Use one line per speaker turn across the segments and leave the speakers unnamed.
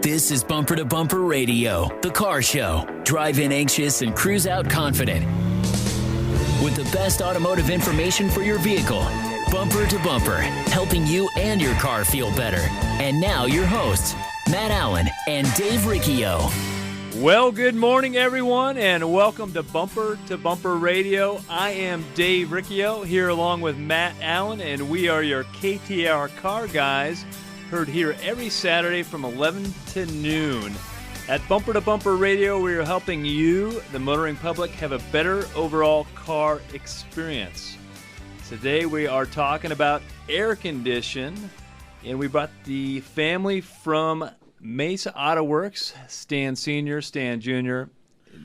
This is Bumper to Bumper Radio, the car show. Drive in anxious and cruise out confident. With the best automotive information for your vehicle. Bumper to Bumper, helping you and your car feel better. And now your hosts, Matt Allen and Dave Riccio.
Well, good morning, everyone, and welcome to Bumper Radio. I am Dave Riccio, here along with Matt Allen, and we are your KTAR car guys, heard here every Saturday from 11 to noon. At Bumper to Bumper Radio, we are helping you, the motoring public, have a better overall car experience. Today we are talking about air condition, and we brought the family from Mesa Auto Works, Stan Sr., Stan Jr.,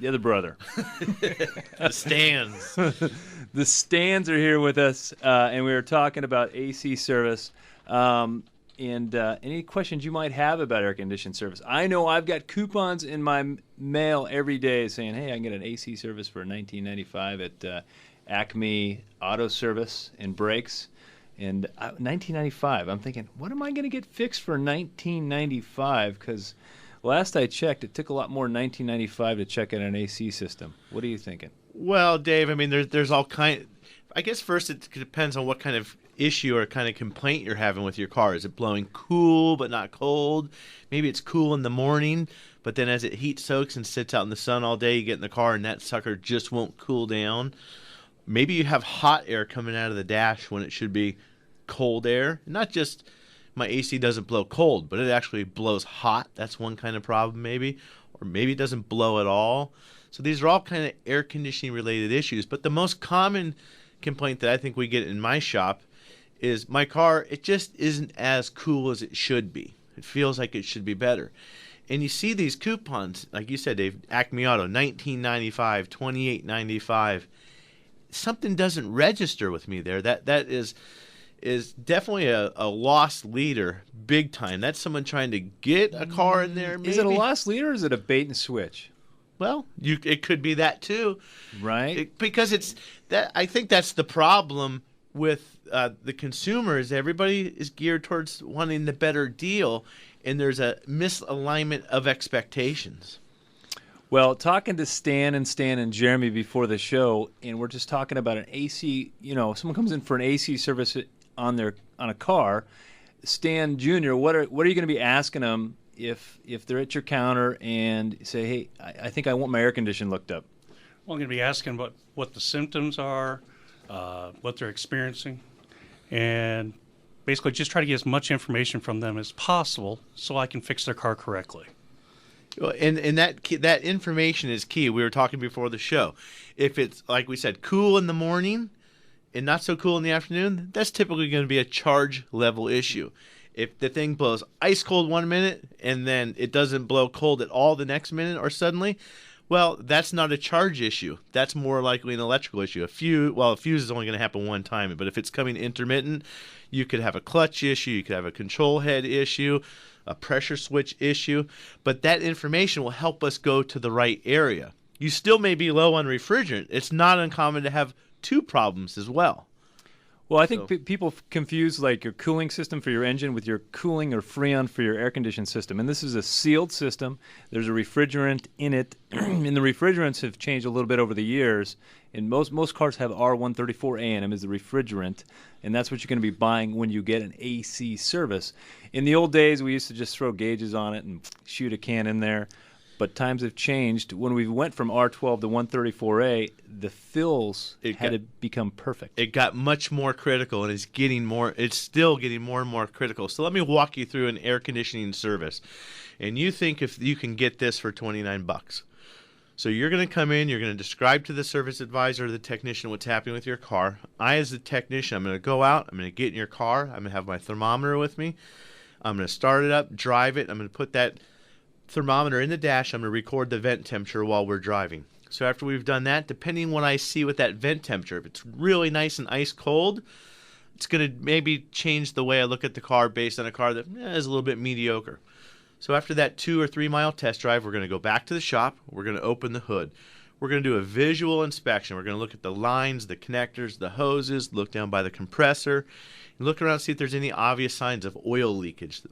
the other brother.
The Stans.
The Stans are here with us, and we are talking about AC service. And any questions you might have about air conditioning service. I know I've got coupons in my mail every day saying, hey, I can get an AC service for $19.95 at Acme Auto Service and Brakes. And $19.95, I'm thinking, what am I going to get fixed for $19.95? Because last I checked, it took a lot more than $19.95 to check out an AC system. What are you thinking?
Well, Dave, I mean, there's all kind. I guess first it depends on what kind of issue or kind of complaint you're having with your car. Is it blowing cool but not cold? Maybe it's cool in the morning, but then as it heat soaks and sits out in the sun all day, you get in the car and that sucker just won't cool down. Maybe you have hot air coming out of the dash when it should be cold air. Not just my AC doesn't blow cold, but it actually blows hot. That's one kind of problem maybe. Or maybe it doesn't blow at all. So these are all kind of air conditioning related issues. But the most common complaint that I think we get in my shop is my car, it just isn't as cool as it should be. It feels like it should be better. And you see these coupons, like you said, Dave, Acme Auto, $19.95, $28.95. Something doesn't register with me there. That is definitely a lost leader, big time. That's someone trying to get a car in there. Maybe.
Is it a lost leader or is it a bait and switch?
Well, it could be that too,
right?
Because it's that. I think that's the problem with the consumers. Everybody is geared towards wanting the better deal, and there's a misalignment of expectations.
Well, talking to Stan and Jeremy before the show, and we're just talking about an AC. You know, someone comes in for an AC service on a car. Stan Jr., what are you going to be asking them if they're at your counter and say, hey, I think I want my air condition looked up?
Well, I'm going to be asking what the symptoms are, what they're experiencing, and basically just try to get as much information from them as possible so I can fix their car correctly.
And that information is key. We were talking before the show. If it's, like we said, cool in the morning and not so cool in the afternoon, that's typically going to be a charge level issue. If the thing blows ice cold 1 minute and then it doesn't blow cold at all the next minute or suddenly, well, that's not a charge issue. That's more likely an electrical issue. A fuse is only going to happen one time, but if it's coming intermittent, you could have a clutch issue, you could have a control head issue, a pressure switch issue, but that information will help us go to the right area. You still may be low on refrigerant. It's not uncommon to have two problems as well.
Well, I think people confuse like your cooling system for your engine with your cooling or Freon for your air conditioning system. And this is a sealed system. There's a refrigerant in it. And the refrigerants have changed a little bit over the years. And most cars have R134A as the refrigerant. And that's what you're going to be buying when you get an AC service. In the old days, we used to just throw gauges on it and shoot a can in there. But times have changed. When we went from R12 to 134A, the fills had to become perfect.
It got much more critical, and it's still getting more and more critical. So let me walk you through an air conditioning service. And you think if you can get this for $29. So you're going to come in, you're going to describe to the service advisor or the technician what's happening with your car. I, as the technician, I'm going to go out, I'm going to get in your car, I'm going to have my thermometer with me, I'm going to start it up, drive it, I'm going to put that thermometer in the dash, I'm going to record the vent temperature while we're driving. So after we've done that, depending on what I see with that vent temperature, if it's really nice and ice cold, it's going to maybe change the way I look at the car based on a car that is a little bit mediocre. So after that 2 or 3 mile test drive, we're going to go back to the shop, we're going to open the hood. We're going to do a visual inspection. We're going to look at the lines, the connectors, the hoses, look down by the compressor, and look around and see if there's any obvious signs of oil leakage.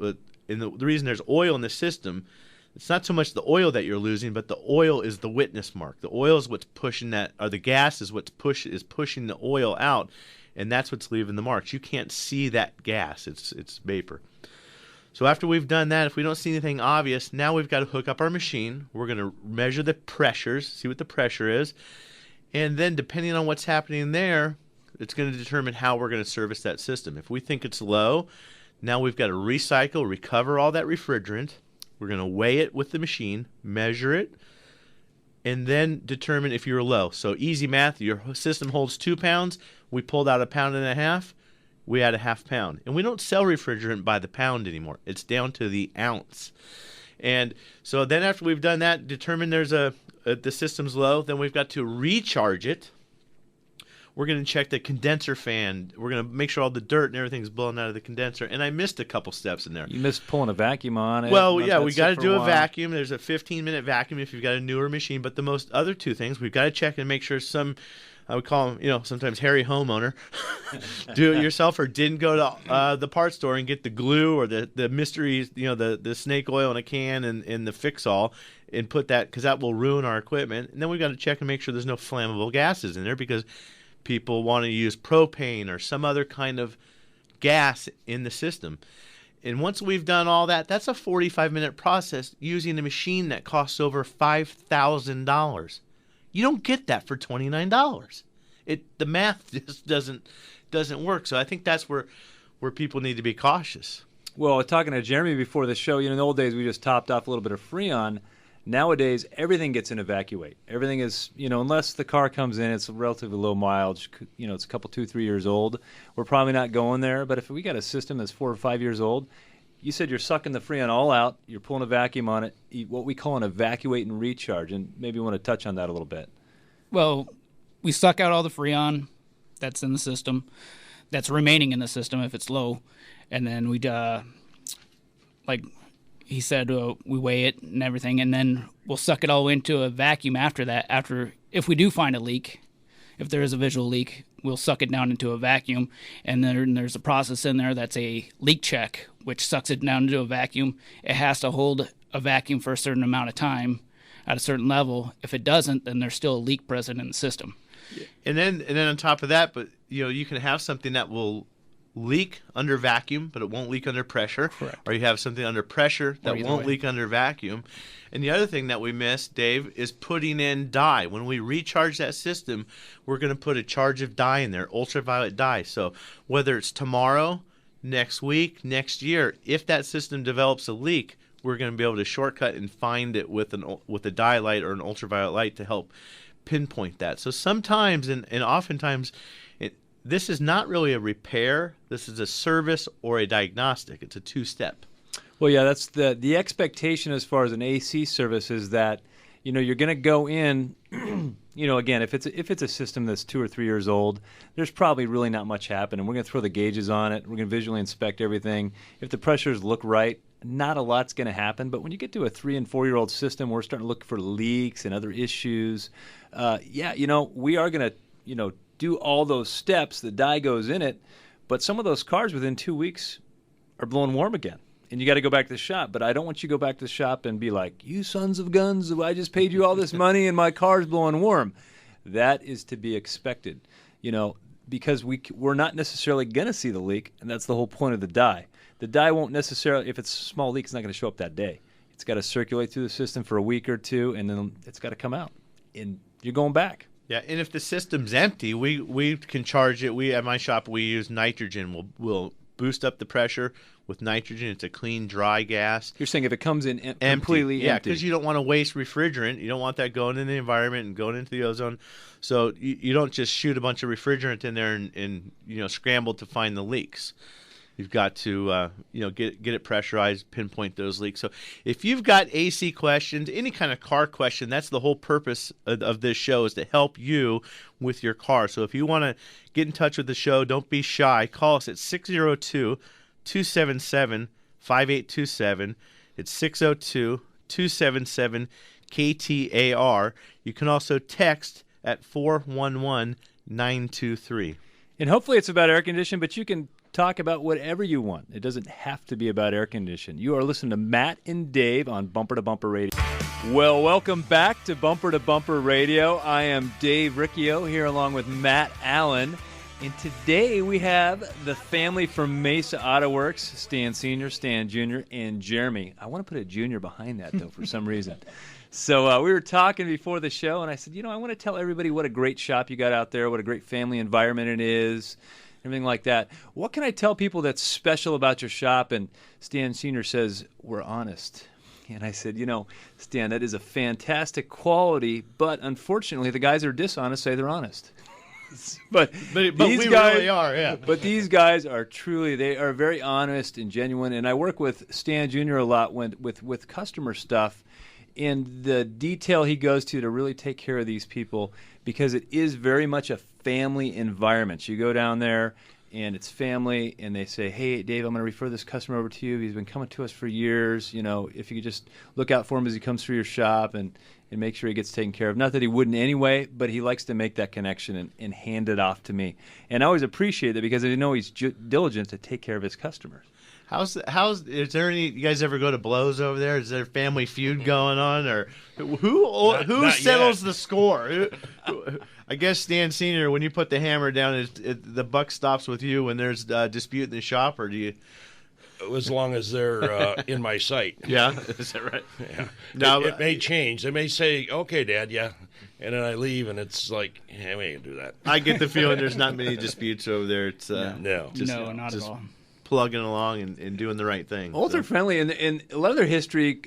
And the reason there's oil in the system, it's not so much the oil that you're losing, but the oil is the witness mark. The oil is what's pushing that, or the gas is what's pushing the oil out, and that's what's leaving the marks. You can't see that gas. It's vapor. So after we've done that, if we don't see anything obvious, now we've got to hook up our machine. We're going to measure the pressures, see what the pressure is, and then depending on what's happening there, it's going to determine how we're going to service that system. If we think it's low, now we've got to recycle, recover all that refrigerant. We're going to weigh it with the machine, measure it, and then determine if you're low. So easy math, your system holds 2 pounds. We pulled out 1.5 pounds. We add 0.5 pound. And we don't sell refrigerant by the pound anymore. It's down to the ounce. And so then after we've done that, determine the system's low, then we've got to recharge it. We're going to check the condenser fan. We're going to make sure all the dirt and everything's blowing out of the condenser. And I missed a couple steps in there.
You missed pulling a vacuum on it.
Well, yeah, we got to do a vacuum. There's a 15-minute vacuum if you've got a newer machine. But the other two things, we've got to check and make sure I would call them, sometimes hairy homeowner, do-it-yourselfer, didn't go to the parts store and get the glue or the mystery, the snake oil in a can and the fix-all and put that, because that will ruin our equipment. And then we've got to check and make sure there's no flammable gases in there, because people want to use propane or some other kind of gas in the system. And once we've done all that, that's a 45-minute process using a machine that costs over $5,000. You don't get that for $29. The math just doesn't work. So I think that's where people need to be cautious.
Well, talking to Jeremy before the show, in the old days we just topped off a little bit of Freon. Nowadays, everything gets in evacuate. Everything is, unless the car comes in, it's relatively low mileage. It's a couple, 2-3 years old. We're probably not going there. But if we got a system that's 4 or 5 years old, you said you're sucking the Freon all out. You're pulling a vacuum on it. What we call an evacuate and recharge. And maybe you want to touch on that a little bit.
Well, we suck out all the Freon that's in the system, that's remaining in the system if it's low. And then we'd, like he said, we weigh it and everything, and then we'll suck it all into a vacuum after that. If we do find a leak, if there is a visual leak, we'll suck it down into a vacuum, and then there's a process in there that's a leak check, which sucks it down into a vacuum. It has to hold a vacuum for a certain amount of time at a certain level. If it doesn't, then there's still a leak present in the system.
And then on top of that, but you can have something that will leak under vacuum, but it won't leak under pressure.
Correct.
Or you have something under pressure that won't leak under vacuum. And the other thing that we miss, Dave, is putting in dye. When we recharge that system, we're going to put a charge of dye in there, ultraviolet dye. So whether it's tomorrow, next week, next year, if that system develops a leak, we're going to be able to shortcut and find it with a dye light or an ultraviolet light to help pinpoint that. So sometimes and oftentimes this is not really a repair. This is a service or a diagnostic. It's a two-step.
Well, yeah, that's the expectation as far as an AC service is that, you're going to go in, again, if it's a system that's 2 or 3 years old, there's probably really not much happening. We're going to throw the gauges on it. We're going to visually inspect everything. If the pressures look right, not a lot's going to happen. But when you get to a 3 and 4 year old system, we're starting to look for leaks and other issues. We are going to, do all those steps. The dye goes in it, but some of those cars within 2 weeks are blowing warm again. And you got to go back to the shop. But I don't want you to go back to the shop and be like, you sons of guns, I just paid you all this money and my car's blowing warm. That is to be expected, because we're not necessarily going to see the leak, and that's the whole point of the dye. The dye won't necessarily, if it's a small leak, it's not going to show up that day. It's got to circulate through the system for a week or two, and then it's got to come out. And you're going back.
Yeah, and if the system's empty, we can charge it. At my shop, we use nitrogen. We'll boost up the pressure with nitrogen. It's a clean, dry gas.
You're saying if it comes in completely empty.
Yeah, because you don't want to waste refrigerant. You don't want that going in the environment and going into the ozone. So you don't just shoot a bunch of refrigerant in there and scramble to find the leaks. You've got to get it pressurized, pinpoint those leaks. So if you've got AC questions, any kind of car question, that's the whole purpose of this show, is to help you with your car. So if you want to get in touch with the show, don't be shy. Call us at 602-277-5827. It's 602-277-KTAR. You can also text at 411-923.
And hopefully it's about air conditioning, but you can talk about whatever you want. It doesn't have to be about air conditioning. You are listening to Matt and Dave on Bumper to Bumper Radio. Well, welcome back to Bumper Radio. I am Dave Riccio here along with Matt Allen. And today we have the family from Mesa Auto Works, Stan Sr., Stan Jr., and Jeremy. I want to put a junior behind that, though, for some reason. So we were talking before the show, and I said, I want to tell everybody what a great shop you got out there, what a great family environment it is, everything like that. What can I tell people that's special about your shop? And Stan Sr. says, we're honest. And I said, Stan, that is a fantastic quality, but unfortunately the guys that are dishonest say they're honest. but
we
these guys
really are, yeah.
But these guys are they are very honest and genuine. And I work with Stan Jr. a lot with customer stuff, and the detail he goes to really take care of these people, because it is very much a family environment. So you go down there, and it's family, and they say, hey, Dave, I'm going to refer this customer over to you. He's been coming to us for years. If you could just look out for him as he comes through your shop and make sure he gets taken care of. Not that he wouldn't anyway, but he likes to make that connection and hand it off to me. And I always appreciate that, because I know he's diligent to take care of his customers.
Is there any, you guys ever go to blows over there? Is there a family feud going on, or who settles the score? I guess Stan Sr., when you put the hammer down, the buck stops with you when there's a dispute in the shop, or do you?
As long as they're in my sight.
Yeah, is that right?
Yeah.
Now,
it may change. They may say, okay, Dad, yeah. And then I leave, and it's like, we ain't gonna do that.
I get the feeling there's not many disputes over there. It's
no.
Not at all.
Plugging along and doing the right thing.
Ultra friendly, and a lot of their history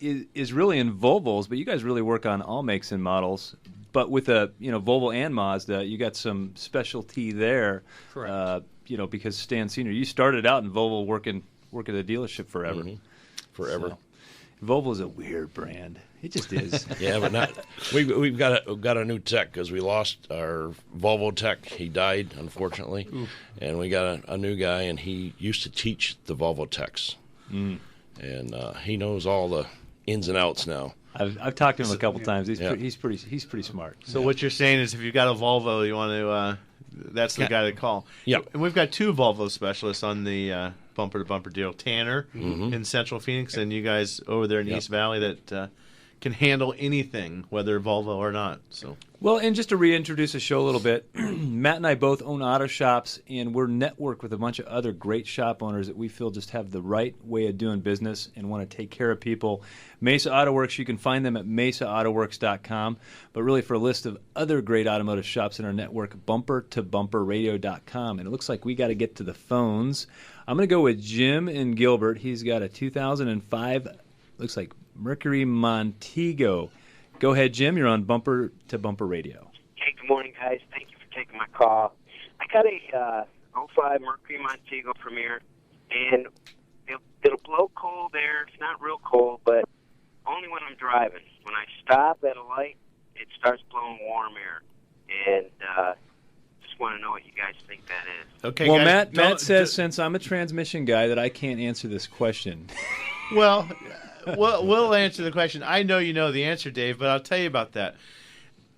is really in Volvos, but you guys really work on all makes and models. But with Volvo and Mazda, you got some specialty there.
Correct.
Because Stan Sr., you started out in Volvo working at the dealership forever.
Mm-hmm. Forever.
So, Volvo's a weird brand. It just is.
Yeah, but not. We've got a new tech, because we lost our Volvo tech. He died, unfortunately. Oof. And we got a new guy, and he used to teach the Volvo techs. And he knows all the ins and outs now.
I've talked to him a couple times. He's pretty smart.
So what you're saying is, if you've got a Volvo, you want to that's the guy to call.
Yeah.
And we've got two Volvo specialists on the Bumper to Bumper deal. Tanner in Central Phoenix, and you guys over there in East Valley that can handle anything, whether Volvo or not. So.
Well, and just to reintroduce the show a little bit, Matt and I both own auto shops, and we're networked with a bunch of other great shop owners that we feel just have the right way of doing business and want to take care of people. Mesa Auto Works, you can find them at mesaautoworks.com, but really for a list of other great automotive shops in our network, bumpertobumperradio.com. And it looks like we got to get to the phones. I'm going to go with Jim in Gilbert. He's got a 2005, looks like Mercury Montego. Go ahead, Jim. You're on Bumper to Bumper Radio.
Hey, good morning, guys. Thank you for taking my call. I got a 05 Mercury Montego Premier, and it'll blow cold air. It's not real cold, but only when I'm driving. When I stop at a light, it starts blowing warm air. And just want to know what you guys think that is.
Okay,
well,
guys,
Matt says, since I'm a transmission guy, that I can't answer this question.
Well, we'll answer the question. I know you know the answer, Dave, but I'll tell you about that.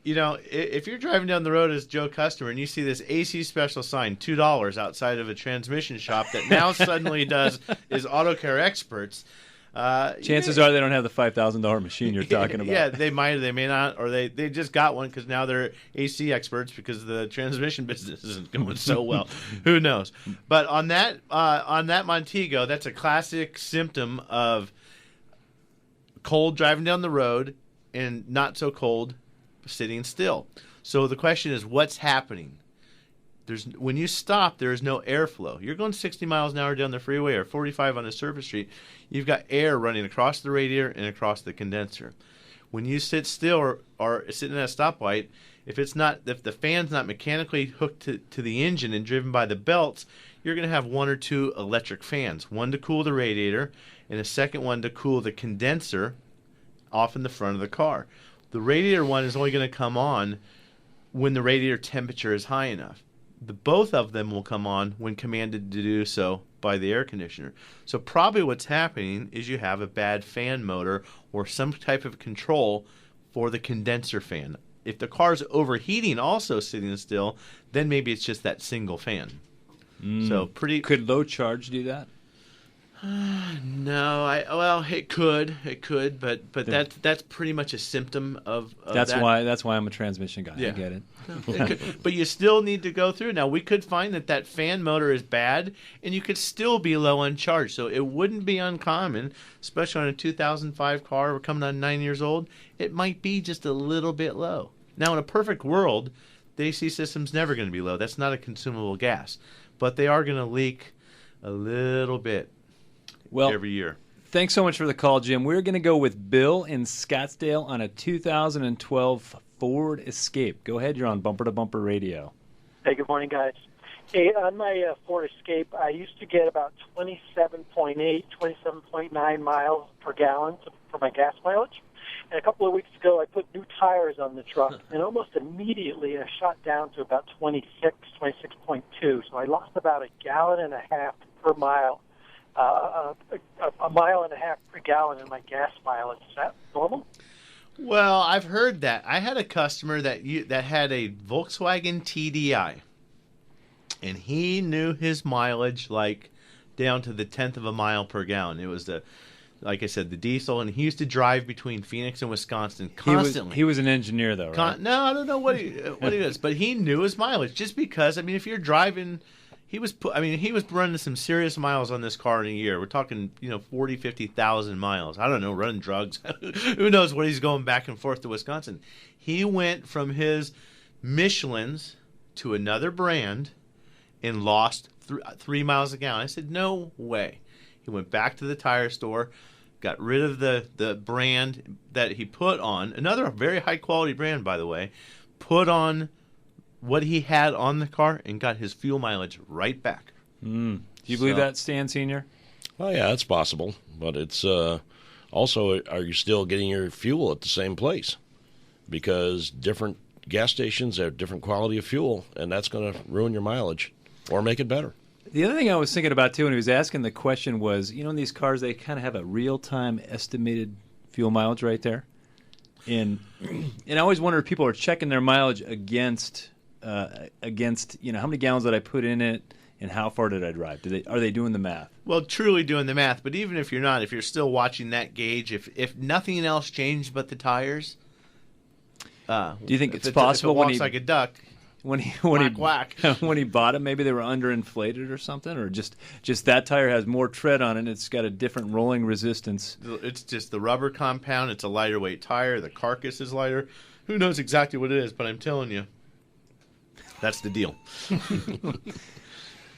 If you're driving down the road as Joe customer and you see this AC special sign, $2 outside of a transmission shop that now suddenly is Auto Care Experts.
Chances are they don't have the $5,000 machine you're talking about.
Yeah, they might or they may not, or they just got one because now they're AC experts because the transmission business isn't going so well. Who knows? But on that Montego, that's a classic symptom of cold driving down the road and not so cold sitting still. So the question is, what's happening? When you stop, there is no airflow. You're going 60 miles an hour down the freeway or 45 on a surface street. You've got air running across the radiator and across the condenser. When you sit still or sitting at a stoplight, if the fan's not mechanically hooked to the engine and driven by the belts, you're going to have one or two electric fans, one to cool the radiator and a second one to cool the condenser off in the front of the car. The radiator one is only going to come on when the radiator temperature is high enough. Both of them will come on when commanded to do so by the air conditioner. So probably what's happening is you have a bad fan motor or some type of control for the condenser fan. If the car's overheating also sitting still, then maybe it's just that single fan. So pretty.
Could low charge do that?
No, it could, but that's pretty much a symptom of
That's
that.
why I'm a transmission guy.
Yeah.
I get it.
But you still need to go through. Now, we could find that fan motor is bad, and you could still be low on charge. So it wouldn't be uncommon, especially on a 2005 car. We're coming on 9 years old. It might be just a little bit low. Now, in a perfect world, the AC system's never going to be low. That's not a consumable gas. But they are going to leak a little bit every year.
Thanks so much for the call, Jim. We're going to go with Bill in Scottsdale on a 2012 Ford Escape. Go ahead. You're on Bumper to Bumper Radio.
Hey, good morning, guys. Hey, on my Ford Escape, I used to get about 27.8, 27.9 miles per gallon for my gas mileage. And a couple of weeks ago, I put new tires on the truck, and almost immediately I shot down to about 26.2. So I lost about a gallon and a half per mile, a mile and a half per gallon in my gas mileage. Is that normal?
Well, I've heard that. I had a customer that had a Volkswagen TDI, and he knew his mileage like down to the 10th of a mile per gallon. It was like I said, the diesel, and he used to drive between Phoenix and Wisconsin constantly.
He was an engineer, though, right?
No, I don't know what he was, but he knew his mileage just because. I mean, if you're driving, he was running some serious miles on this car in a year. We're talking, 40, 50,000 miles. I don't know, running drugs. Who knows what he's going back and forth to Wisconsin. He went from his Michelin's to another brand and lost 3 miles a gallon. I said, no way. He went back to the tire store, got rid of the brand that he put on, another very high-quality brand, by the way, put on what he had on the car and got his fuel mileage right back.
Do you believe that, Stan Sr.?
Well, yeah, it's possible. But it's also, are you still getting your fuel at the same place? Because different gas stations have different quality of fuel, and that's going to ruin your mileage or make it better.
The other thing I was thinking about, too, when he was asking the question was, in these cars, they kind of have a real-time estimated fuel mileage right there. And I always wonder if people are checking their mileage against how many gallons did I put in it and how far did I drive? Are they doing the math?
Well, truly doing the math. But even if you're not, if you're still watching that gauge, if nothing else changed but the tires,
do you think it's
if
possible
it walks like a duck? When he
bought it, maybe they were underinflated or something, or just that tire has more tread on it. It's got a different rolling resistance.
It's just the rubber compound. It's a lighter weight tire. The carcass is lighter. Who knows exactly what it is? But I'm telling you, that's the deal.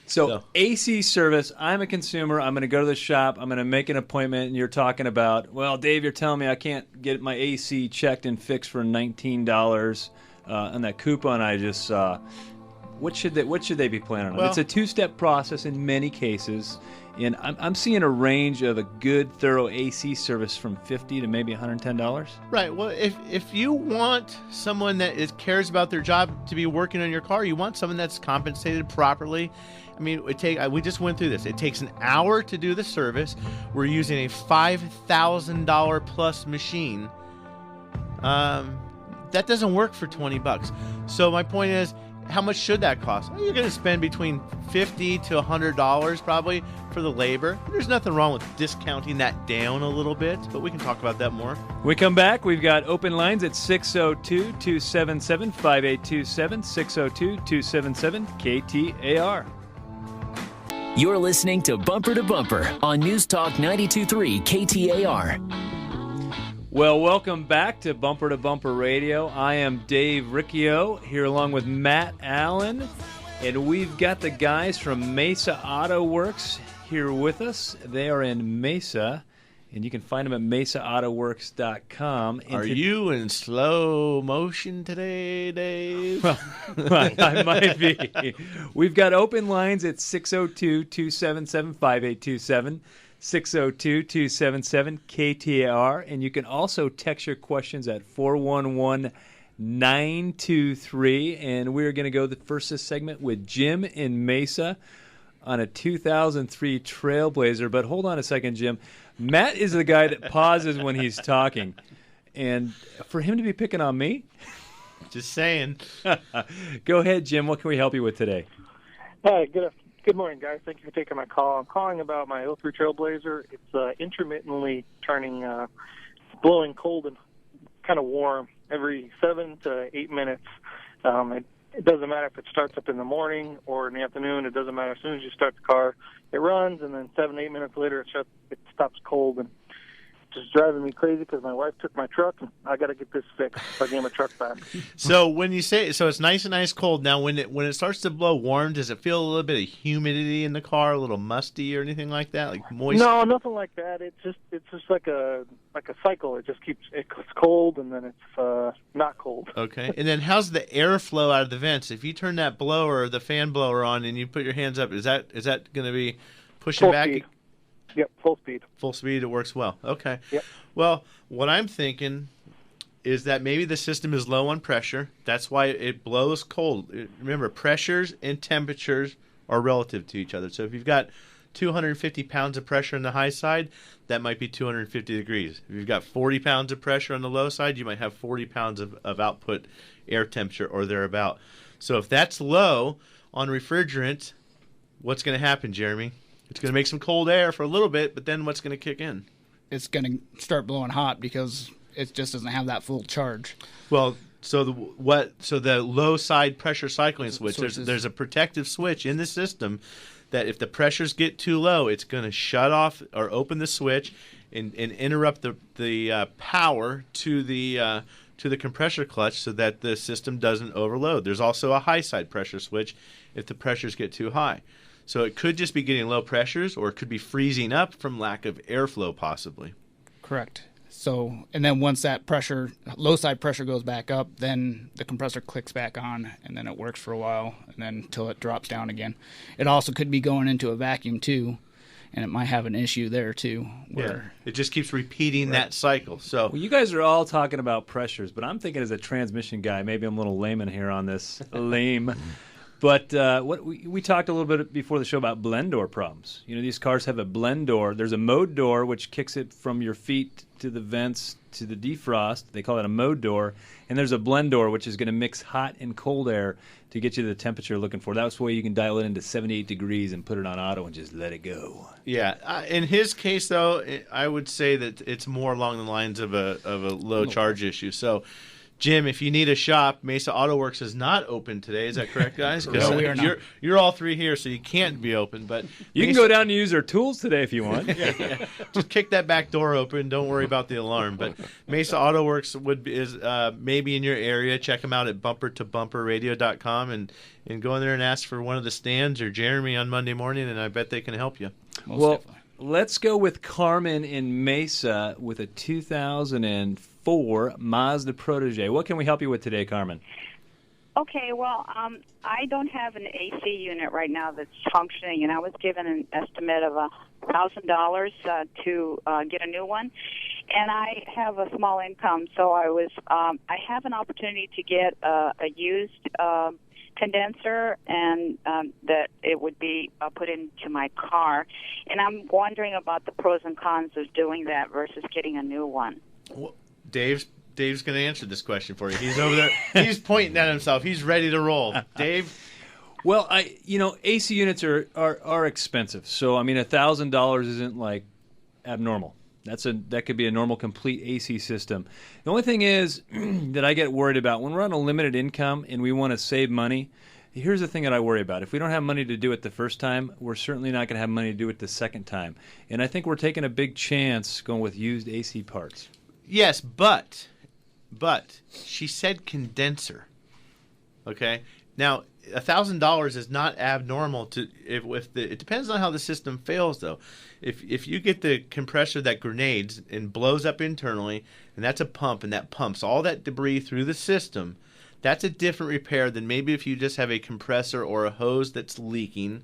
So AC service. I'm a consumer. I'm going to go to the shop. I'm going to make an appointment, and you're talking about, well, Dave, you're telling me I can't get my AC checked and fixed for $19. On that coupon I just saw, what should they be planning on?
Well,
it's a two-step process in many cases, and I'm seeing a range of a good, thorough AC service from $50 to maybe $110.
Right. Well, if you want someone that cares about their job to be working on your car, you want someone that's compensated properly. I mean, we just went through this. It takes an hour to do the service. We're using a $5,000 plus machine. That doesn't work for $20. So my point is, how much should that cost? Well, you're going to spend between $50 to $100 probably for the labor. There's nothing wrong with discounting that down a little bit, but we can talk about that more.
When we come back, we've got open lines at 602-277-5827, 602-277-KTAR.
You're listening to Bumper on News Talk 92.3 KTAR.
Well, welcome back to Bumper Radio. I am Dave Riccio here along with Matt Allen, and we've got the guys from Mesa Auto Works here with us. They are in Mesa, and you can find them at mesaautoworks.com.
Are you in slow motion today, Dave?
Well, I might be. We've got open lines at 602-277-5827. 602-277-KTAR, and you can also text your questions at 411-923, and we're going to go first this segment with Jim in Mesa on a 2003 Trailblazer. But hold on a second, Jim. Matt is the guy that pauses when he's talking, and for him to be picking on me?
Just saying.
Go ahead, Jim. What can we help you with today?
Hi, good Good morning, guys. Thank you for taking my call. I'm calling about my 03 Trailblazer. It's intermittently turning, blowing cold and kind of warm every 7 to 8 minutes. It doesn't matter if it starts up in the morning or in the afternoon. It doesn't matter. As soon as you start the car, it runs, and then 7 to 8 minutes later, it stops cold. And just driving me crazy because my wife took my truck, and I got to get this fixed so I get my truck back.
So when you say so, it's nice and ice cold. Now, when it starts to blow warm, does it feel a little bit of humidity in the car, a little musty or anything like that, like moist?
No, nothing like that. It's just like a cycle. It just keeps it's cold and then it's not cold.
Okay, and then how's the airflow out of the vents? If you turn that blower, the fan blower on, and you put your hands up, is that going to be pushing
Full
back?
speed. Yep, full speed.
Full speed, it works well. Okay.
Yep.
Well, what I'm thinking is that maybe the system is low on pressure. That's why it blows cold. Remember, pressures and temperatures are relative to each other. So if you've got 250 pounds of pressure on the high side, that might be 250 degrees. If you've got 40 pounds of pressure on the low side, you might have 40 pounds of output air temperature or thereabout. So if that's low on refrigerant, what's going to happen, Jeremy? It's going to make some cold air for a little bit, but then what's going to kick in?
It's going to start blowing hot because it just doesn't have that full charge.
Well, so the low side pressure cycling switch, there's a protective switch in the system that if the pressures get too low, it's going to shut off or open the switch and interrupt the power to the compressor clutch so that the system doesn't overload. There's also a high side pressure switch if the pressures get too high. So it could just be getting low pressures, or it could be freezing up from lack of airflow, possibly.
Correct. So, and then once that pressure, low side pressure goes back up, then the compressor clicks back on, and then it works for a while, and then until it drops down again. It also could be going into a vacuum too, and it might have an issue there too. Where
it just keeps repeating that cycle. So,
well, you guys are all talking about pressures, but I'm thinking as a transmission guy, maybe I'm a little layman here on this. Lame. But what we talked a little bit before the show about blend door problems. You know, these cars have a blend door. There's a mode door, which kicks it from your feet to the vents to the defrost. They call it a mode door. And there's a blend door, which is going to mix hot and cold air to get you the temperature you're looking for. That's why you can dial it into 78 degrees and put it on auto and just let it go.
Yeah. In his case, though, I would say that it's more along the lines of a low charge issue. So, Jim, if you need a shop, Mesa Auto Works is not open today. Is that correct, guys?
No, we are not.
You're all three here, so you can't be open. But
you can go down and use their tools today if you want.
Yeah. Just kick that back door open. Don't worry about the alarm. But Mesa Auto Works is maybe in your area. Check them out at bumpertobumperradio.com and go in there and ask for one of the stands or Jeremy on Monday morning, and I bet they can help you.
Well, let's go with Carmen in Mesa with a 2004 Mazda Protege. What can we help you with today, Carmen?
Okay, well, I don't have an AC unit right now that's functioning, and I was given an estimate of $1,000 to get a new one. And I have a small income, so I have an opportunity to get a used condenser, and that it would be put into my car. And I'm wondering about the pros and cons of doing that versus getting a new one.
Well, Dave's going to answer this question for you. He's over there. He's pointing at himself. He's ready to roll. Dave?
Well, AC units are expensive. So, I mean, $1,000 isn't like abnormal. That could be a normal complete AC system. The only thing is that I get worried about when we're on a limited income and we want to save money. Here's the thing that I worry about. If we don't have money to do it the first time, we're certainly not going to have money to do it the second time. And I think we're taking a big chance going with used AC parts. Yes, but she said condenser. Okay? Now, $1,000 is not abnormal it depends on how the system fails, though. If you get the compressor that grenades and blows up internally, and that's a pump, and that pumps all that debris through the system, that's a different repair than maybe if you just have a compressor or a hose that's leaking.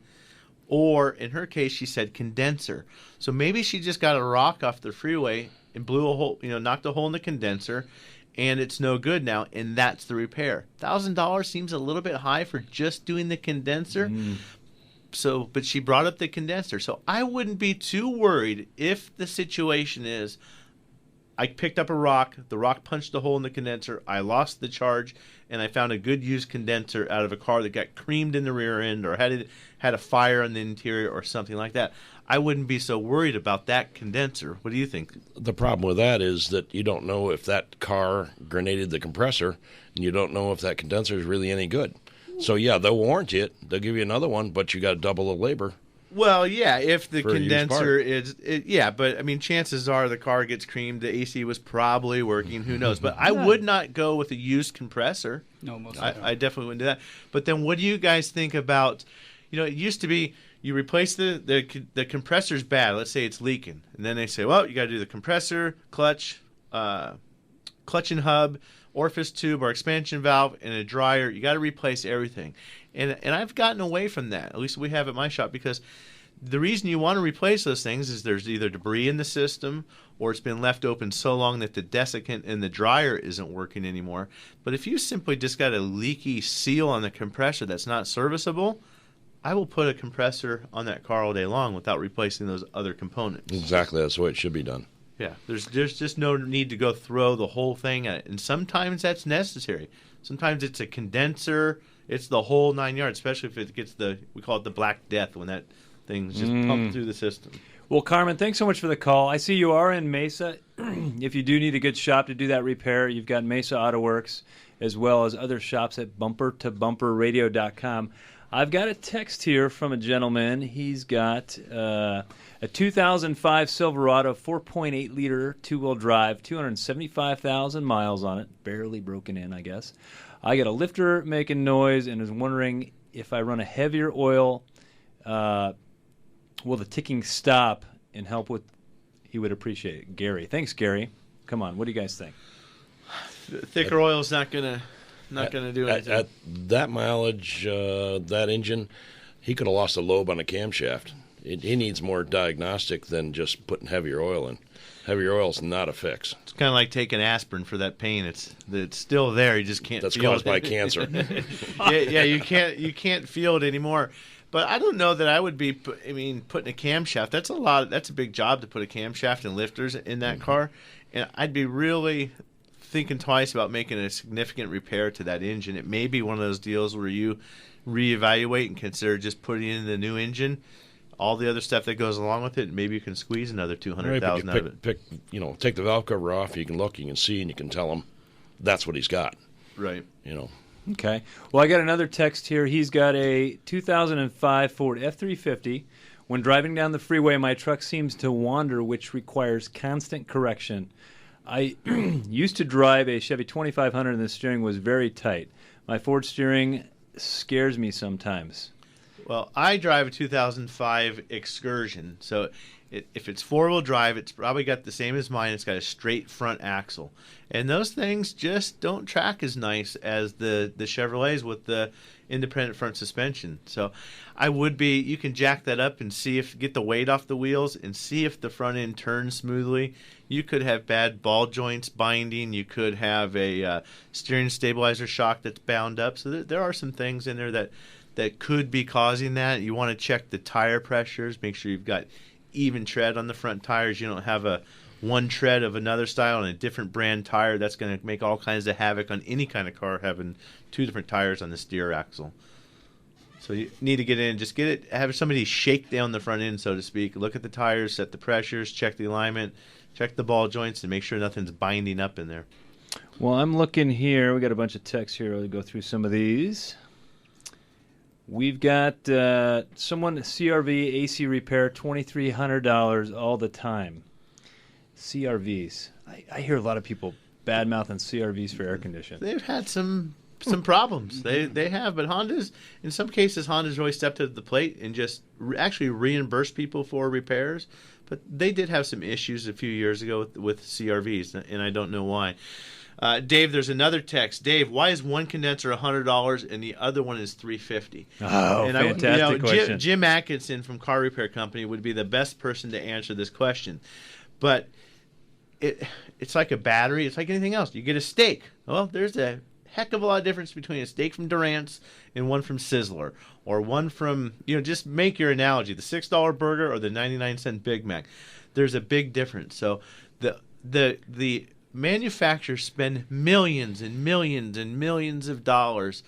Or, in her case, she said condenser. So maybe she just got a rock off the freeway and blew a hole, knocked a hole in the condenser, and it's no good now, and that's the repair. $1,000 seems a little bit high for just doing the condenser. So, but she brought up the condenser. So I wouldn't be too worried if the situation is,
I picked up a rock. The rock punched a hole in the condenser. I lost the charge, and I found a good used condenser out of a car that got creamed in the rear end or had a fire in the interior or something like that. I wouldn't be so worried about that condenser. What do you think?
The problem with that is that you don't know if that car grenaded the compressor, and you don't know if that condenser is really any good. So, yeah, they'll warranty it. They'll give you another one, but you got to double the labor.
Well, yeah, if the
For a used
condenser
part.
yeah, but I mean, chances are the car gets creamed. The AC was probably working. Who knows? But I would not go with a used compressor.
No, most
I definitely wouldn't do that. But then, what do you guys think about? It used to be you replace the compressor's bad. Let's say it's leaking, and then they say, well, you got to do the compressor, clutch and hub, orifice tube or expansion valve, and a dryer. You got to replace everything. And I've gotten away from that. At least we have at my shop, because the reason you want to replace those things is there's either debris in the system or it's been left open so long that the desiccant in the dryer isn't working anymore. But if you simply just got a leaky seal on the compressor that's not serviceable, I will put a compressor on that car all day long without replacing those other components.
Exactly. That's the way it should be done.
Yeah, there's just no need to go throw the whole thing at it. And sometimes that's necessary. Sometimes it's a condenser. It's the whole 9 yards, especially if it gets we call it the Black Death, when that thing's just pumped through the system.
Well, Carmen, thanks so much for the call. I see you are in Mesa. If you do need a good shop to do that repair, you've got Mesa Auto Works, as well as other shops at bumpertobumperradio.com. I've got a text here from a gentleman. He's got a 2005 Silverado 4.8-liter two-wheel drive, 275,000 miles on it, barely broken in, I guess. I got a lifter making noise and is wondering if I run a heavier oil, will the ticking stop and help with? He would appreciate it. Gary. Thanks, Gary. Come on, what do you guys think?
Thicker oil is not gonna do anything.
At that mileage, that engine, he could have lost a lobe on a camshaft. He needs more diagnostic than just putting heavier oil in. Heavier oil is not a fix.
It's kind of like taking aspirin for that pain. It's still there. You just can't.
That's
feel
caused
it.
by cancer.
yeah, you can't feel it anymore. But I don't know that I would be. Putting a camshaft. That's a lot. That's a big job to put a camshaft and lifters in that car, and I'd be really thinking twice about making a significant repair to that engine. It may be one of those deals where you reevaluate and consider just putting in the new engine. All the other stuff that goes along with it, maybe you can squeeze another $200,000 out of it.
Take the valve cover off. You can look, you can see, and you can tell him that's what he's got.
Right.
Okay. Well, I got another text here. He's got a 2005 Ford F-350. When driving down the freeway, my truck seems to wander, which requires constant correction. I used to drive a Chevy 2500, and the steering was very tight. My Ford steering scares me sometimes.
Well, I drive a 2005 Excursion, so if it's four-wheel drive, it's probably got the same as mine. It's got a straight front axle, and those things just don't track as nice as the Chevrolets with the independent front suspension. So you can jack that up and get the weight off the wheels and see if the front end turns smoothly. You could have bad ball joints binding. You could have a steering stabilizer shock that's bound up. So there are some things in there that could be causing that. You want to check the tire pressures, make sure you've got even tread on the front tires. You don't have one tread of another style and a different brand tire. That's going to make all kinds of havoc on any kind of car having two different tires on the steer axle. So you need to get in, have somebody shake down the front end, so to speak. Look at the tires, set the pressures, check the alignment, check the ball joints, and make sure nothing's binding up in there.
Well, I'm looking here. We got a bunch of texts here. I'll go through some of these. We've got someone, CRV AC repair, $2,300 all the time. CRVs. I hear a lot of people bad-mouthing CRVs for air conditioning.
They've had some problems. They have, but in some cases, Honda's really stepped up to the plate and just actually reimbursed people for repairs. But they did have some issues a few years ago with CRVs, and I don't know why. Dave, there's another text. Dave, why is one condenser $100 and the other one is $350?
Oh, and fantastic question.
Jim Atkinson from Car Repair Company would be the best person to answer this question. But it's like a battery. It's like anything else. You get a steak. Well, there's a heck of a lot of difference between a steak from Durant's and one from Sizzler, or one from, just make your analogy, the $6 burger or the 99-cent Big Mac. There's a big difference. So the manufacturers spend millions and millions and millions of dollars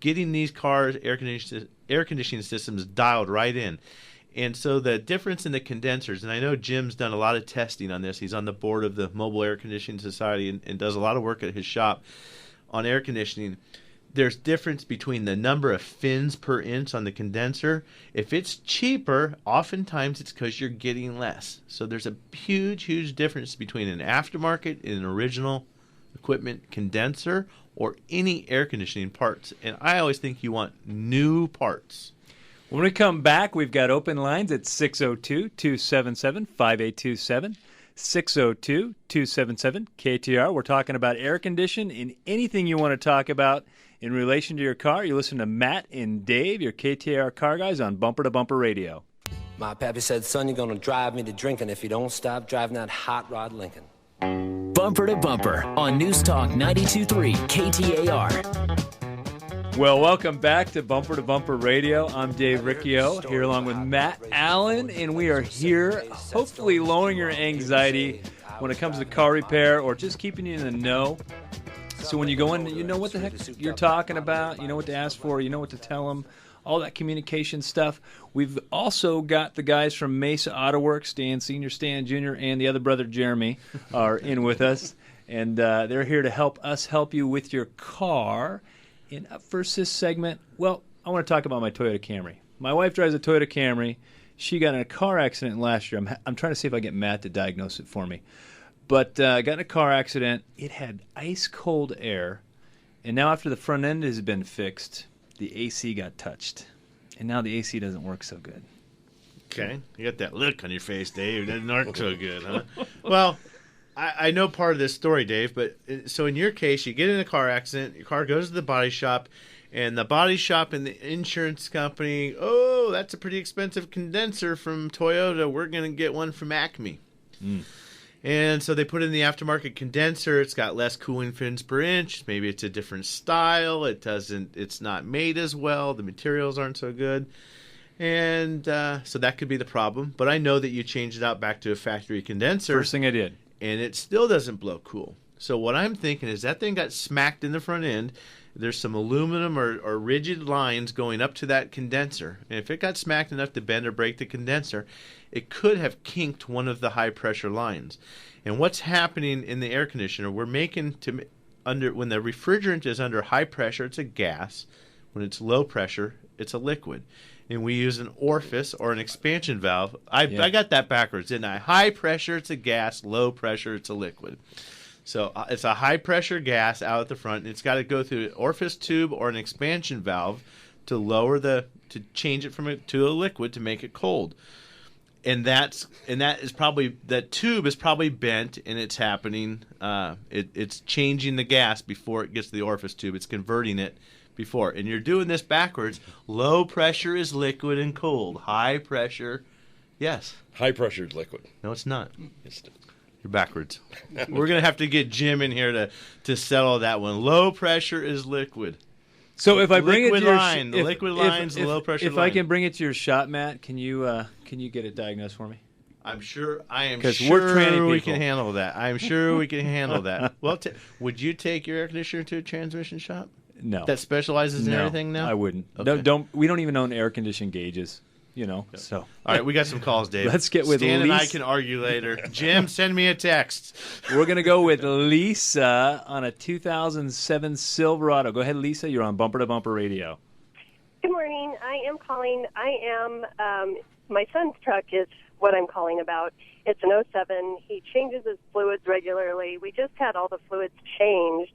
getting these cars air conditioning systems dialed right in. And so the difference in the condensers, and I know Jim's done a lot of testing on this. He's on the board of the Mobile Air Conditioning Society and does a lot of work at his shop on air conditioning. There's difference between the number of fins per inch on the condenser. If it's cheaper, oftentimes it's because you're getting less. So there's a huge, huge difference between an aftermarket and an original equipment condenser or any air conditioning parts. And I always think you want new parts.
When we come back, we've got open lines at 602-277-5827. 602-277-KTR. We're talking about air conditioning and anything you want to talk about in relation to your car. You listen to Matt and Dave, your KTR car guys, on Bumper to Bumper Radio.
My pappy said, son, you're going to drive me to drinking if you don't stop driving that hot rod Lincoln.
Bumper to Bumper on News Talk 92.3 KTAR.
Well, welcome back to Bumper Radio. I'm Dave Riccio, here along with Matt Allen, and we are here hopefully lowering your anxiety when it comes to car repair or just keeping you in the know. So when you go in, you know what the heck you're talking about, you know what to ask for, you know what to tell them, all that communication stuff. We've also got the guys from Mesa Auto Works, Stan Sr., Stan Jr., and the other brother, Jeremy, are in with us. And they're here to help us help you with your car. And up first this segment, well, I want to talk about my Toyota Camry. My wife drives a Toyota Camry. She got in a car accident last year. I'm trying to see if I get Matt to diagnose it for me. But got in a car accident. It had ice-cold air. And now after the front end has been fixed, the AC got touched. And now the AC doesn't work so good.
Okay. You got that look on your face, Dave. It doesn't work so good, huh? Well, I know part of this story, Dave, but so in your case, you get in a car accident, your car goes to the body shop, and the body shop and the insurance company, oh, that's a pretty expensive condenser from Toyota. We're going to get one from Acme. And so they put in the aftermarket condenser. It's got less cooling fins per inch. Maybe it's a different style. It's not made as well. The materials aren't so good. And so that could be the problem. But I know that you changed it out back to a factory condenser.
First thing I did.
And it still doesn't blow cool. So what I'm thinking is that thing got smacked in the front end. There's some aluminum or rigid lines going up to that condenser. And if it got smacked enough to bend or break the condenser, it could have kinked one of the high-pressure lines. And what's happening in the air conditioner, we're making when the refrigerant is under high pressure, it's a gas. When it's low pressure, it's a liquid. And we use an orifice or an expansion valve. I got that backwards, didn't I? High pressure, it's a gas. Low pressure, it's a liquid. So it's a high-pressure gas out at the front, and it's got to go through an orifice tube or an expansion valve to change it to a liquid to make it cold. And that tube is probably bent, and it's happening. It's changing the gas before it gets to the orifice tube. It's converting it before. And you're doing this backwards. Low pressure is liquid and cold. High pressure, yes.
High pressure is liquid.
No, it's not. You're backwards. We're going to have to get Jim in here to settle that one. Low pressure is liquid.
So if I bring
liquid
it to your
line, the liquid line's the low pressure line.
If I can bring it to your shop, Matt, can you get it diagnosed for me?
I am sure
we're tranny
we
people.
can handle that. I'm sure we can handle that. Well, would you take your air conditioner to a transmission shop?
No.
That specializes in everything now?
I wouldn't.
Okay.
We don't even own air conditioning gauges. So.
All right, we got some calls, Dave.
Let's get with
Stan
Lisa.
and I can argue later. Jim, send me a text.
We're going to go with Lisa on a 2007 Silverado. Go ahead, Lisa. You're on Bumper to Bumper Radio.
Good morning. I am calling. My son's truck is what I'm calling about. It's an 07. He changes his fluids regularly. We just had all the fluids changed.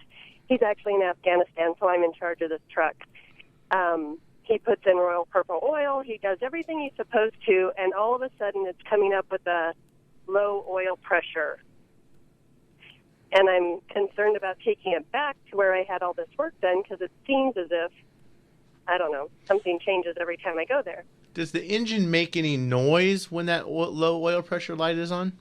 He's actually in Afghanistan, so I'm in charge of this truck. He puts in Royal Purple oil. He does everything he's supposed to, and all of a sudden it's coming up with a low oil pressure. And I'm concerned about taking it back to where I had all this work done because it seems as if, I don't know, something changes every time I go there.
Does the engine make any noise when that low oil pressure light is on?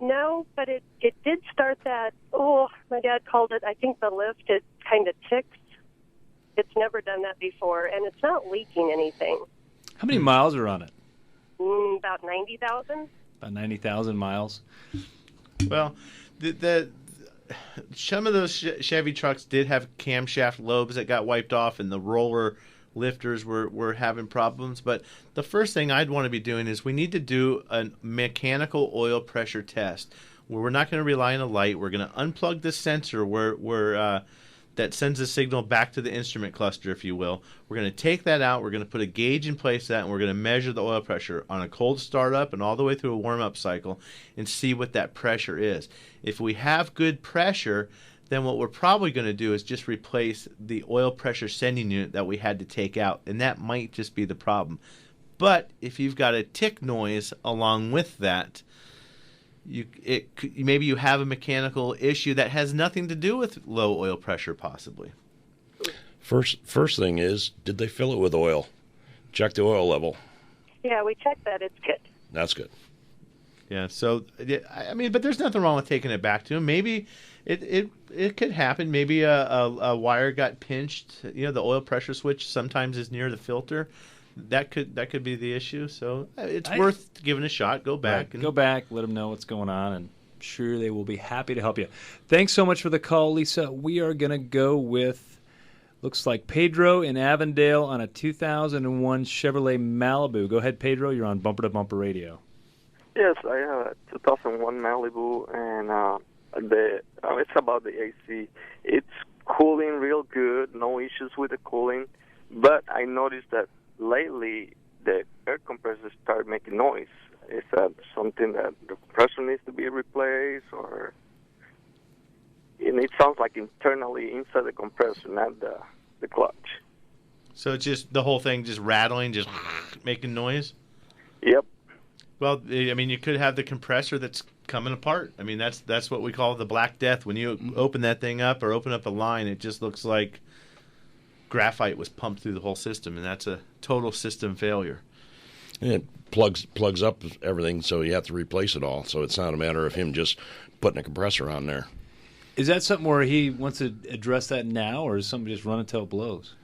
No, but it did start that, my dad called it, I think the lift, it kind of ticks. It's never done that before, and it's not leaking anything.
How many miles are on it?
About 90,000.
About 90,000 miles.
Well, some of those Chevy trucks did have camshaft lobes that got wiped off, and the roller lifters were having problems. But the first thing I'd want to be doing is we need to do a mechanical oil pressure test where we're not going to rely on a light. We're going to unplug the sensor where that sends a signal back to the instrument cluster, if you will. We're going to take that out. We're going to put a gauge in place of that, and we're going to measure the oil pressure on a cold startup and all the way through a warm-up cycle and see what that pressure is. If we have good pressure, then what we're probably going to do is just replace the oil pressure sending unit that we had to take out, and that might just be the problem. But if you've got a tick noise along with that, maybe you have a mechanical issue that has nothing to do with low oil pressure, possibly.
First thing is, did they fill it with oil? Check the oil level.
Yeah, we checked that. It's good.
That's good.
Yeah. So I mean, but there's nothing wrong with taking it back to him. Maybe it could happen. Maybe a wire got pinched. You know, the oil pressure switch sometimes is near the filter. That could be the issue. So it's worth giving a shot. Go back.
Right. Go back. Let them know what's going on, and I'm sure they will be happy to help you. Thanks so much for the call, Lisa. We are going to go with, looks like Pedro in Avondale on a 2001 Chevrolet Malibu. Go ahead, Pedro. You're on Bumper to Bumper Radio.
Yes, I have a 2001 Malibu, and it's about the AC. It's cooling real good, no issues with the cooling, but I noticed that lately the air compressor started making noise. Is that something that the compressor needs to be replaced, or? And it sounds like internally inside the compressor, not the clutch.
So it's just the whole thing just rattling, just making noise?
Yep.
Well, I mean, you could have the compressor that's coming apart. I mean, that's what we call the Black Death. When you open that thing up or open up a line, it just looks like graphite was pumped through the whole system, and that's a total system failure.
And it plugs up everything, so you have to replace it all. So it's not a matter of him just putting a compressor on there.
Is that something where he wants to address that now, or is something just run until it blows?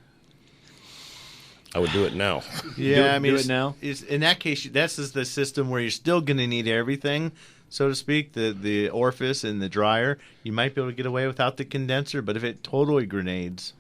I would do it now.
Yeah, I mean,
do it now.
In that case, this is the system where you're still going to need everything, so to speak, the orifice and the dryer. You might be able to get away without the condenser, but if it totally grenades.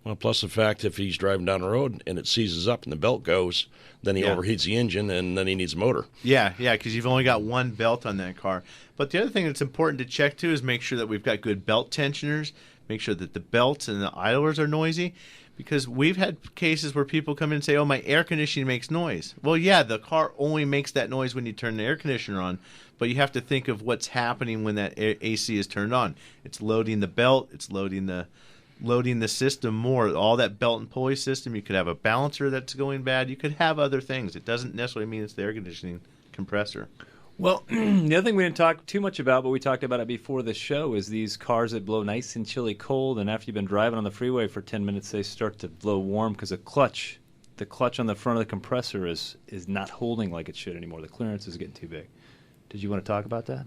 Well, plus the fact if he's driving down the road and it seizes up and the belt goes, then he overheats the engine and then he needs a motor.
Yeah, because you've only got one belt on that car. But the other thing that's important to check, too, is make sure that we've got good belt tensioners, make sure that the belts and the idlers are noisy, because we've had cases where people come in and say, oh, my air conditioning makes noise. Well, yeah, the car only makes that noise when you turn the air conditioner on, but you have to think of what's happening when that AC is turned on. It's loading the belt, it's loading the system more. All that belt and pulley system, you could have a balancer that's going bad. You could have other things. It doesn't necessarily mean it's the air conditioning compressor.
Well, the other thing we didn't talk too much about, but we talked about it before the show, is these cars that blow nice and chilly cold, and after you've been driving on the freeway for 10 minutes, they start to blow warm because the clutch on the front of the compressor is not holding like it should anymore. The clearance is getting too big. Did you want to talk about that?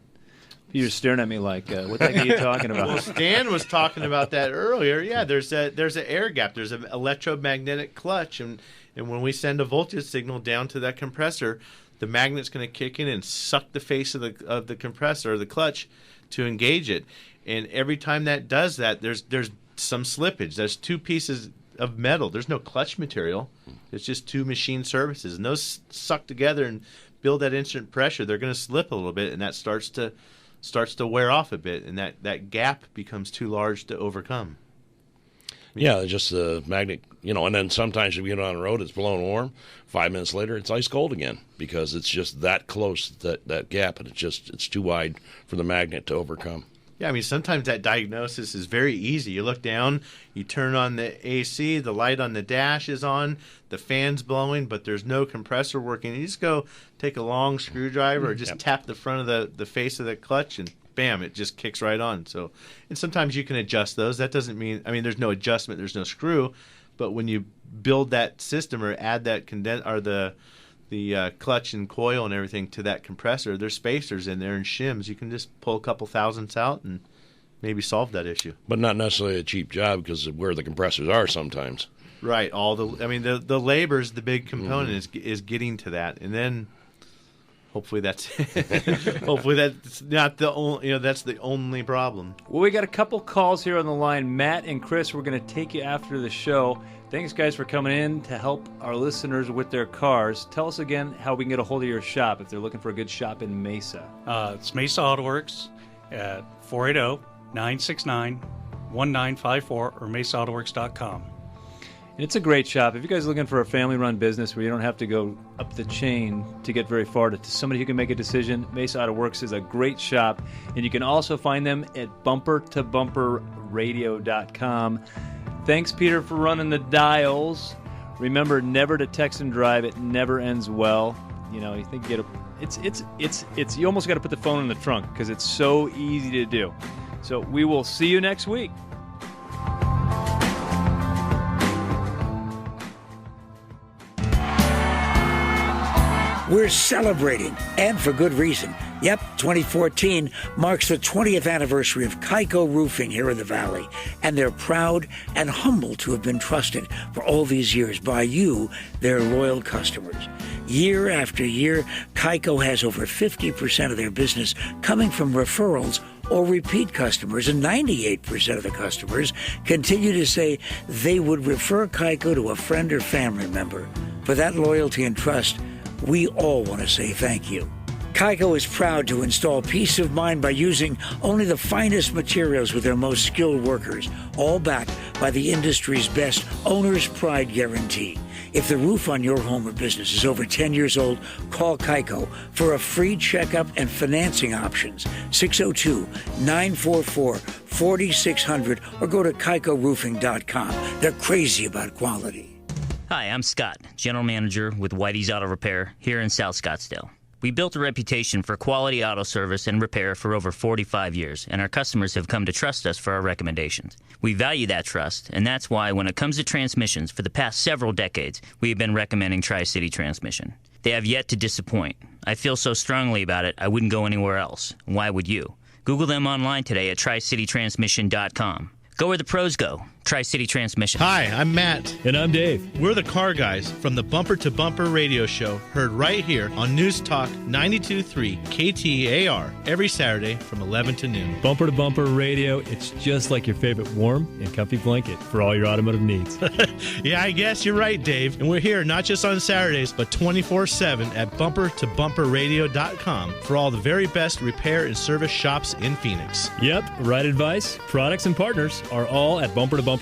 You're staring at me like, what the heck are you talking about?
Well, Stan was talking about that earlier. Yeah, there's an air gap. There's an electromagnetic clutch, and when we send a voltage signal down to that compressor, the magnet's going to kick in and suck the face of the compressor or the clutch to engage it. And every time that does that, there's some slippage. There's two pieces of metal. There's no clutch material. It's just two machine surfaces, and those suck together and build that instant pressure. They're going to slip a little bit, and that starts to wear off a bit, and that gap becomes too large to overcome.
Yeah, just the magnet, and then sometimes if you get on the road, it's blowing warm. 5 minutes later, it's ice cold again because it's just that close, that gap, and it's too wide for the magnet to overcome.
Yeah, I mean, sometimes that diagnosis is very easy. You look down, you turn on the AC, the light on the dash is on, the fan's blowing, but there's no compressor working. You just go take a long screwdriver or just tap the front of the face of the clutch, and bam, it just kicks right on. So, and sometimes you can adjust those. That doesn't mean, there's no adjustment, there's no screw, but when you build that system or add that the clutch and coil and everything to that compressor, there's spacers in there and shims. You can just pull a couple thousandths out and maybe solve that issue.
But not necessarily a cheap job because of where the compressors are sometimes.
Right. The labor is the big component is getting to that, and then hopefully that's not the only, that's the only problem.
Well, we got a couple calls here on the line. Matt and Chris, we're going to take you after the show. Thanks, guys, for coming in to help our listeners with their cars. Tell us again how we can get a hold of your shop if they're looking for a good shop in Mesa.
It's Mesa Auto Works at 480-969-1954 or mesaautoworks.com.
And it's a great shop. If you guys are looking for a family-run business where you don't have to go up the chain to get very far to somebody who can make a decision, Mesa Auto Works is a great shop. And you can also find them at bumpertobumperradio.com. Thanks, Peter, for running the dials. Remember, never to text and drive. It never ends well. You think you get you almost got to put the phone in the trunk because it's so easy to do. So we will see you next week.
We're celebrating, and for good reason. Yep, 2014 marks the 20th anniversary of Kaiko Roofing here in the Valley, and they're proud and humbled to have been trusted for all these years by you, their loyal customers. Year after year, Kaiko has over 50% of their business coming from referrals or repeat customers, and 98% of the customers continue to say they would refer Kaiko to a friend or family member. For that loyalty and trust, we all want to say thank you. Kaiko is proud to install peace of mind by using only the finest materials with their most skilled workers, all backed by the industry's best owner's pride guarantee. If the roof on your home or business is over 10 years old, call Kaiko for a free checkup and financing options. 602-944-4600 or go to KaikoRoofing.com. They're crazy about quality.
Hi, I'm Scott, General Manager with Whitey's Auto Repair here in South Scottsdale. We built a reputation for quality auto service and repair for over 45 years, and our customers have come to trust us for our recommendations. We value that trust, and that's why when it comes to transmissions, for the past several decades, we have been recommending Tri-City Transmission. They have yet to disappoint. I feel so strongly about it, I wouldn't go anywhere else. Why would you? Google them online today at TriCityTransmission.com. Go where the pros go. Tri-City Transmission.
Hi, I'm Matt.
And I'm Dave.
We're the car guys from the Bumper to Bumper radio show, heard right here on News Talk 92.3 KTAR every Saturday from 11 to noon.
Bumper to Bumper radio, it's just like your favorite warm and comfy blanket for all your automotive needs.
Yeah, I guess you're right, Dave. And we're here not just on Saturdays, but 24/7 at bumpertobumperradio.com for all the very best repair and service shops in Phoenix.
Yep, right advice, products, and partners are all at bumpertobumperradio.com.